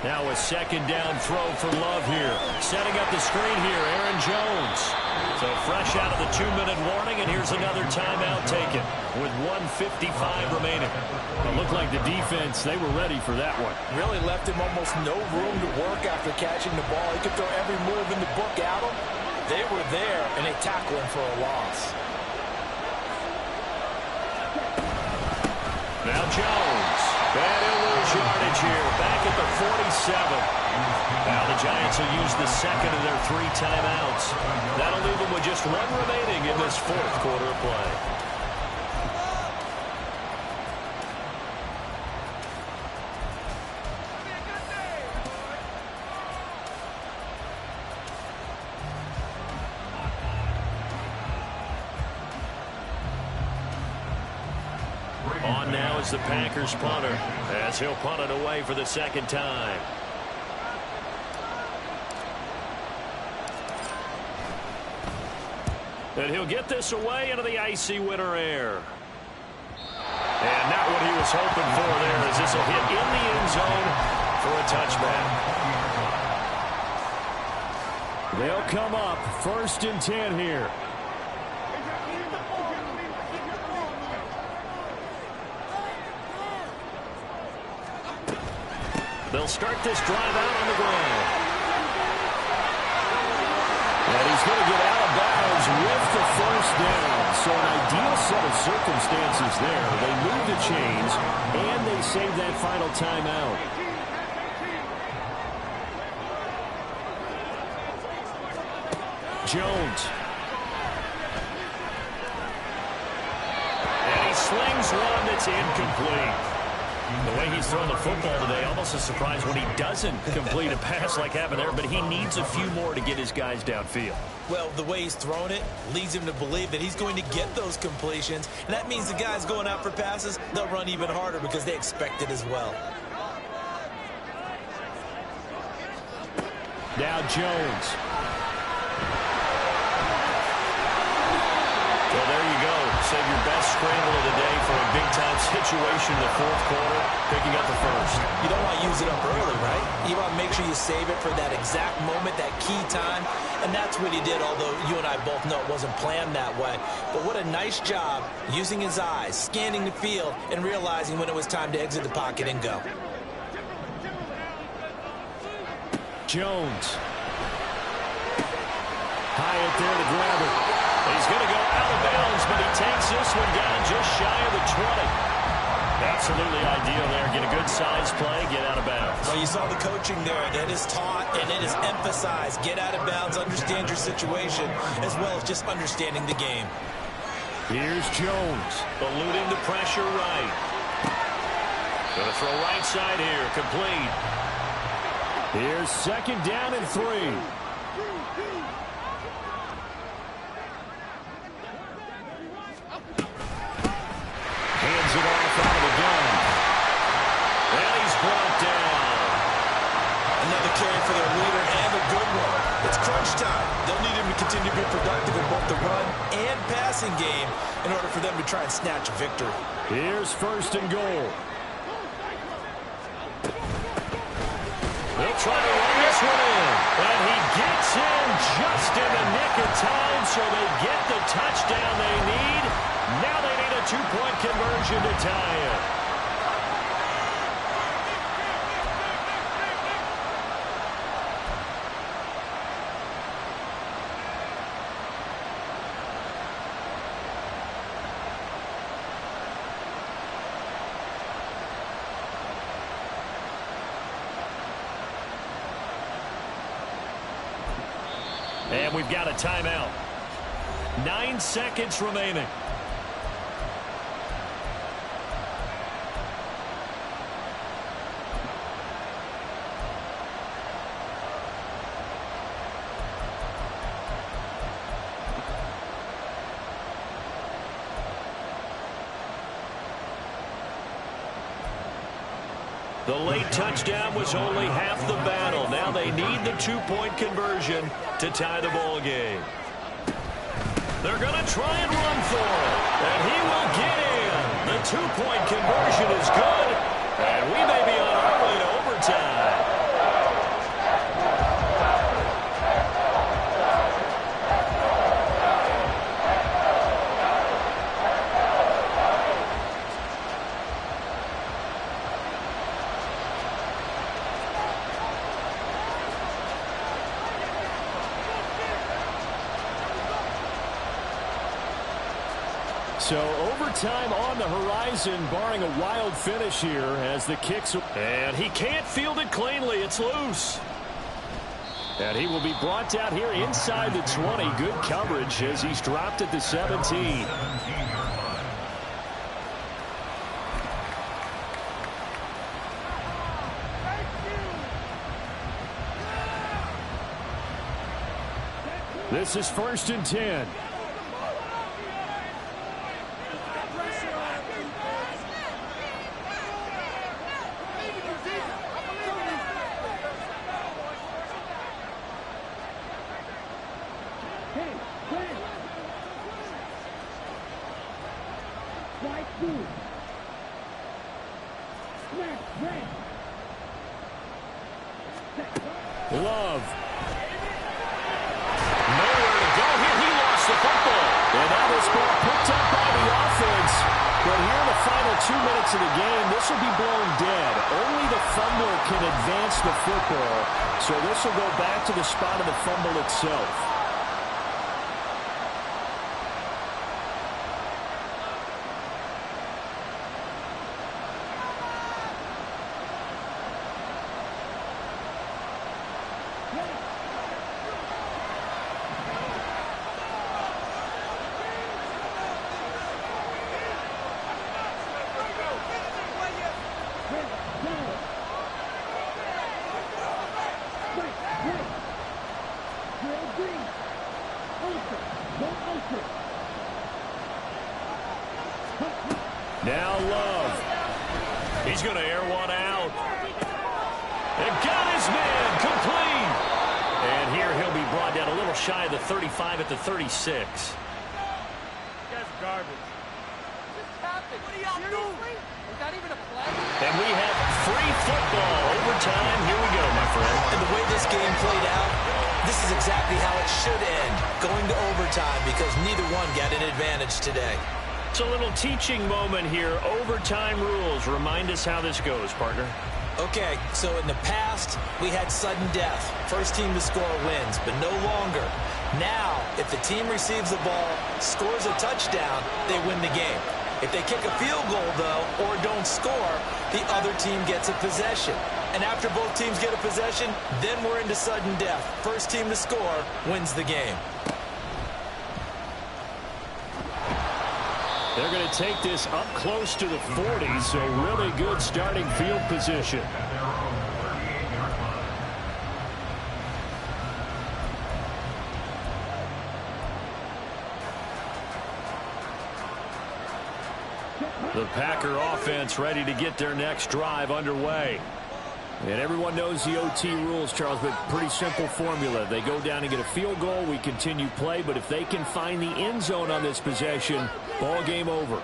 Speaker 1: Now a second down throw for Love here. Setting up the screen here, Aaron Jones. So fresh out of the 2-minute warning, and here's another timeout taken with 1:55 remaining. It looked like the defense, they were ready for that one.
Speaker 2: Really left him almost no room to work after catching the ball. He could throw every move in the book at him. They were there, and they tackled him for a loss.
Speaker 1: Now Jones. And he'll lose yardage here. Back at the 47. Now the Giants will use the second of their 3 timeouts. That'll leave them with just 1 remaining in this fourth quarter of play. On now is the Packers punter as he'll punt it away for the second time. And he'll get this away into the icy winter air. And not what he was hoping for there, as this will hit in the end zone for a touchback. They'll come up 1st and 10 here. They'll start this drive out on the ground. And he's going to get out of bounds with the first down. So an ideal set of circumstances there. They move the chains, and they save that final timeout. Jones. And he slings one that's incomplete. The way he's thrown the football today, almost a surprise when he doesn't complete a pass like happened there, but he needs a few more to get his guys downfield.
Speaker 2: Well, the way he's thrown it leads him to believe that he's going to get those completions, and that means the guys going out for passes, they'll run even harder because they expect it as well.
Speaker 1: Now Jones. Well, there you go. Save your best scramble of the day for a big-time situation in the fourth quarter, picking up the first.
Speaker 2: You don't want to use it up early, right? You want to make sure you save it for that exact moment, that key time, and that's what he did, although you and I both know it wasn't planned that way. But what a nice job using his eyes, scanning the field, and realizing when it was time to exit the pocket and go.
Speaker 1: Jones. High up there to grab it. He's going to go out of bounds, but he takes this one down just shy of the 20. Absolutely ideal there. Get a good size play, get out of bounds.
Speaker 2: Well, you saw the coaching there. That is taught and it is emphasized. Get out of bounds, understand your situation, as well as just understanding the game.
Speaker 1: Here's Jones, eluding the pressure right. Going to throw right side here, complete. Here's second down and 3. Hands it off out of the gun. And he's brought down.
Speaker 2: Another carry for their leader and a good one. It's crunch time. They'll need him to continue to be productive in both the run and passing game in order for them to try and snatch a victory.
Speaker 1: Here's first and goal. They'll try to run this one in. And he gets in just in the nick of time, so they get the touchdown they need. Now they need a 2-point conversion to tie it. And we've got a timeout. 9 seconds remaining. The late touchdown was only half the battle. Now they need the 2-point conversion to tie the ball game. They're going to try and run for it. And he will get in. The 2-point conversion is good. And we may be on our way to overtime. So overtime on the horizon, barring a wild finish here as the kicks. And he can't field it cleanly. It's loose. And he will be brought down here inside the 20. Good coverage as he's dropped at the 17. This is first and 10. Love. Nowhere to go here. He lost the football. And that was ball picked up by the offense. But here in the final 2 minutes of the game, this will be blown dead. Only the fumbler can advance the football. So this will go back to the spot of the fumble itself. Now Love. He's going to air one out. And got his man complete. shy of the 35 at the 36.
Speaker 3: That's garbage. What are y'all doing? Is that even a play?
Speaker 1: And we have free football. Overtime. Here we go, my friend.
Speaker 2: And the way this game played out, this is exactly how it should end, going to overtime, because neither one got an advantage today.
Speaker 1: It's a little teaching moment here. Overtime rules. Remind us how this goes, partner.
Speaker 2: Okay, so in the past, we had sudden death. First team to score wins, but no longer. Now, if the team receives the ball, scores a touchdown, they win the game. If they kick a field goal, though, or don't score, the other team gets a possession. And after both teams get a possession, then we're into sudden death. First team to score wins the game.
Speaker 1: They're going to take this up close to the 40, so really good starting field position. The Packer offense ready to get their next drive underway. And everyone knows the OT rules, Charles, but pretty simple formula. They go down and get a field goal, we continue play, but if they can find the end zone on this possession, ball game over.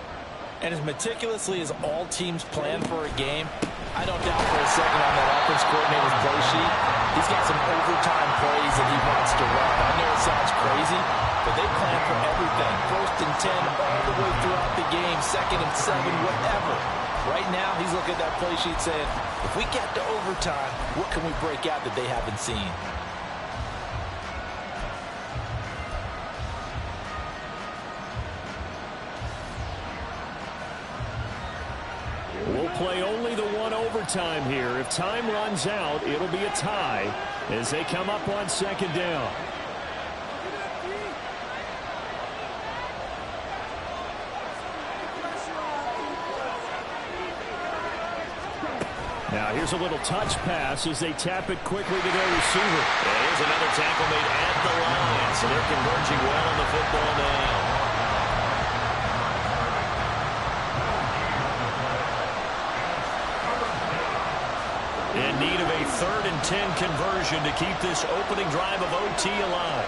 Speaker 2: And as meticulously as all teams plan for a game, I don't doubt for a second on that offense coordinator's play sheet, he's got some overtime plays that he wants to run. I know it sounds crazy, but they plan for everything. 1st and 10 all the way throughout the game, 2nd and 7, whatever. Right now, he's looking at that play sheet saying, if we get to overtime, what can we break out that they haven't seen?
Speaker 1: We'll play only the one overtime here. If time runs out, it'll be a tie as they come up on 2nd down. Now here's a little touch pass as they tap it quickly to their receiver. And here's another tackle made at the line, so they're converging well on the football now. In need of a 3rd and 10 conversion to keep this opening drive of OT alive.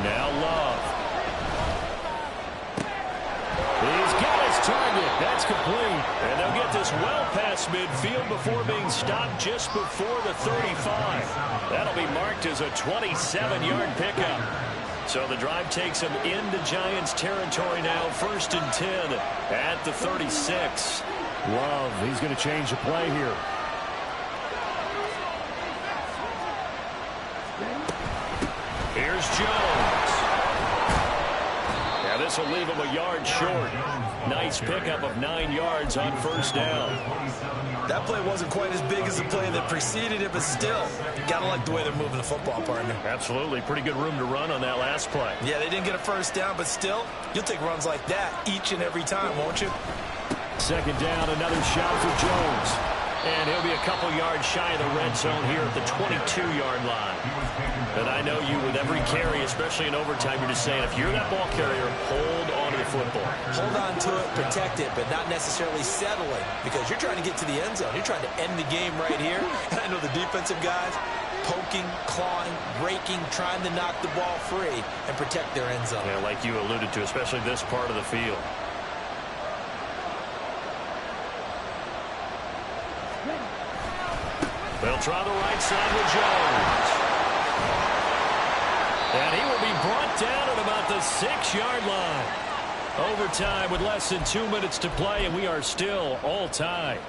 Speaker 1: Now Love. He's got his target. That's complete. And they'll get this well past midfield before being stopped just before the 35. That'll be marked as a 27-yard pickup. So the drive takes them into Giants territory now. 1st and 10 at the 36. Love, he's going to change the play here. Here's Jones. Now this will leave him a yard short. Nice pickup of 9 yards on 1st down.
Speaker 2: That play wasn't quite as big as the play that preceded it, but still, gotta like the way they're moving the football, partner.
Speaker 1: Absolutely. Pretty good room to run on that last play.
Speaker 2: Yeah, they didn't get a 1st down, but still, you'll take runs like that each and every time, won't you?
Speaker 1: 2nd down, another shot for Jones. And he'll be a couple yards shy of the red zone here at the 22-yard line. But I know you with every carry, especially in overtime, you're just saying, if you're that ball carrier, hold on to the football.
Speaker 2: Hold on to it, protect it, but not necessarily settling, because you're trying to get to the end zone. You're trying to end the game right here. And I know the defensive guys poking, clawing, raking, trying to knock the ball free and protect their end zone.
Speaker 1: Yeah, like you alluded to, especially this part of the field. They'll try the right side with Jones. And he will be brought down at about the 6-yard line. Overtime with less than 2 minutes to play, and we are still all tied.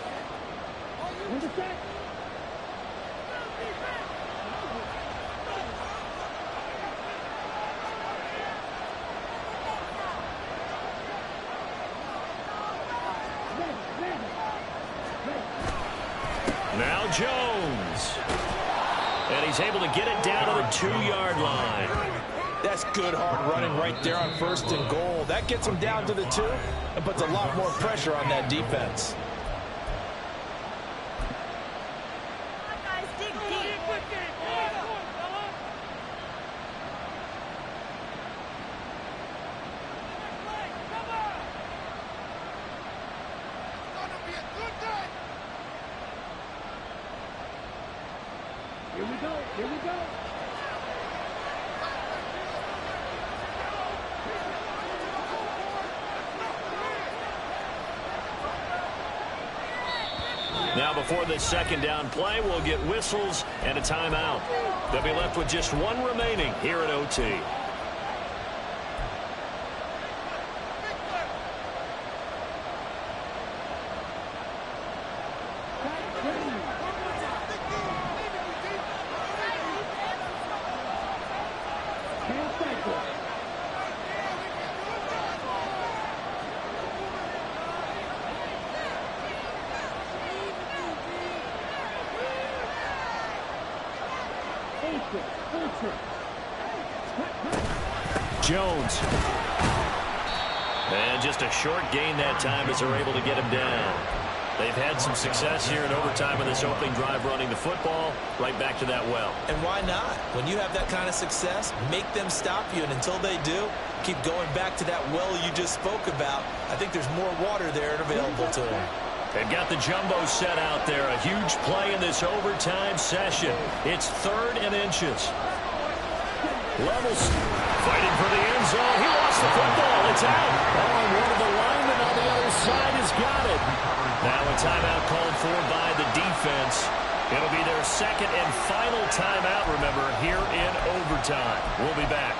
Speaker 1: Now Jones. And he's able to get it down to the 2-yard line.
Speaker 2: That's good hard running right there on 1st and goal. That gets him down to the 2 and puts a lot more pressure on that defense.
Speaker 3: Here we go.
Speaker 1: Now before this second down play, we'll get whistles and a timeout. They'll be left with just one remaining here at OT. Jones. And just a short gain that time as they're able to get him down. They've had some success here in overtime in this opening drive running the football. Right back to that well.
Speaker 2: And why not? When you have that kind of success, make them stop you. And until they do, keep going back to that well you just spoke about. I think there's more water there and available to them.
Speaker 1: They've got the jumbo set out there. A huge play in this overtime session. It's 3rd and inches. Levels fighting for the end zone. He lost the football. It's out. Oh, and one of the linemen on the other side has got it. Now a timeout called for by the defense. It'll be their second and final timeout, remember, here in overtime. We'll be back.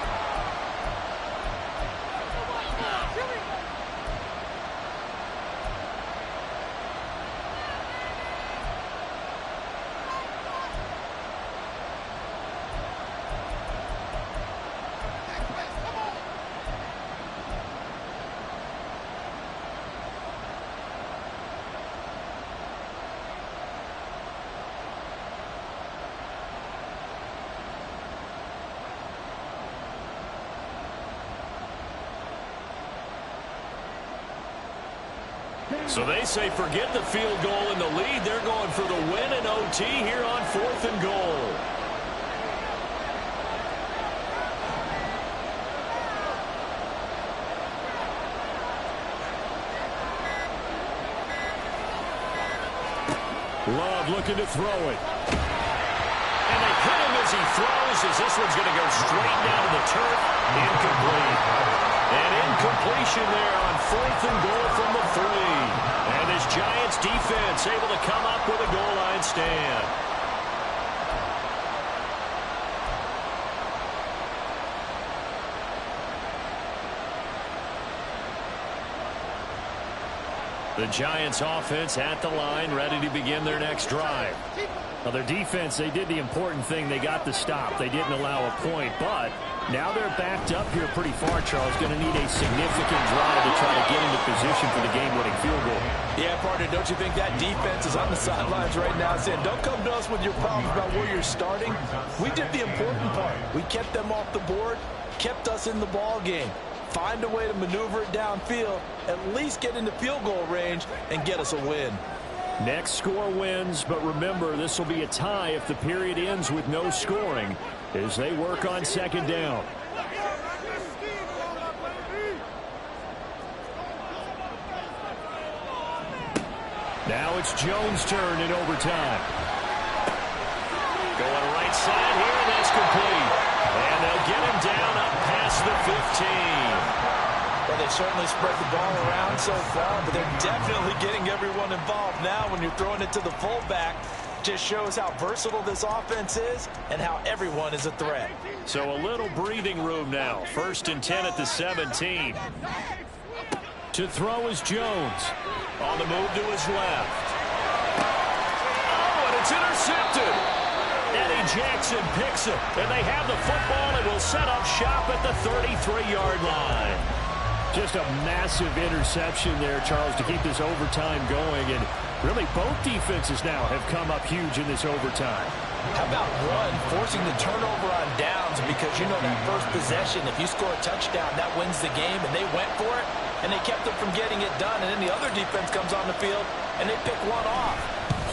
Speaker 1: So they say forget the field goal in the lead. They're going for the win in OT here on 4th and goal. Love looking to throw it. And they hit him as he throws, as this one's going to go straight down to the turf. Incomplete. An incompletion there on 4th and goal from the 3. And this Giants defense able to come up with a goal line stand. The Giants offense at the line, ready to begin their next drive. Well, their defense, they did the important thing. They got the stop. They didn't allow a point, but now they're backed up here pretty far, Charles. Going to need a significant drive to try to get into position for the game-winning field goal.
Speaker 2: Yeah, partner, don't you think that defense is on the sidelines right now saying, don't come to us with your problems about where you're starting. We did the important part. We kept them off the board, kept us in the ball game. Find a way to maneuver it downfield, at least get into field goal range, and get us a win.
Speaker 1: Next score wins, but remember, this will be a tie if the period ends with no scoring as they work on second down. Now it's Jones' turn in overtime. Going right side here, and that's complete. And they'll get him down up past the 15.
Speaker 2: Well, they've certainly spread the ball around so far, but they're definitely getting everyone involved now when you're throwing it to the fullback. Just shows how versatile this offense is and how everyone is a threat.
Speaker 1: So a little breathing room now. 1st and 10 at the 17. To throw is Jones. On the move to his left. Oh, and it's intercepted. Eddie Jackson picks it, and they have the football and will set up shop at the 33-yard line. Just a massive interception there, Charles, to keep this overtime going. And really, both defenses now have come up huge in this overtime.
Speaker 2: How about one forcing the turnover on downs, because you know that first possession, if you score a touchdown, that wins the game, and they went for it, and they kept them from getting it done, and then the other defense comes on the field, and they pick one off.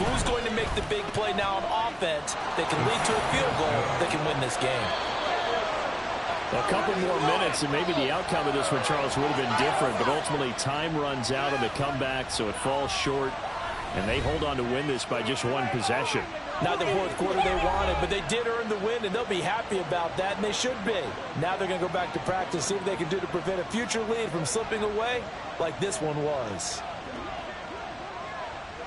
Speaker 2: Who's going to make the big play now on offense that can lead to a field goal that can win this game?
Speaker 1: A couple more minutes, and maybe the outcome of this one, Charles, would have been different, but ultimately time runs out on the comeback, so it falls short, and they hold on to win this by just one possession.
Speaker 2: Not the fourth quarter they wanted, but they did earn the win, and they'll be happy about that, and they should be. Now they're going to go back to practice, see what they can do to prevent a future lead from slipping away like this one was.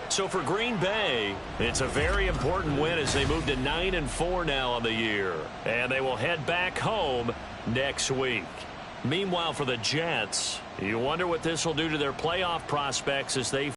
Speaker 1: So for Green Bay, it's a very important win as they move to 9-4 now on the year. And they will head back home next week. Meanwhile, for the Jets, you wonder what this will do to their playoff prospects as they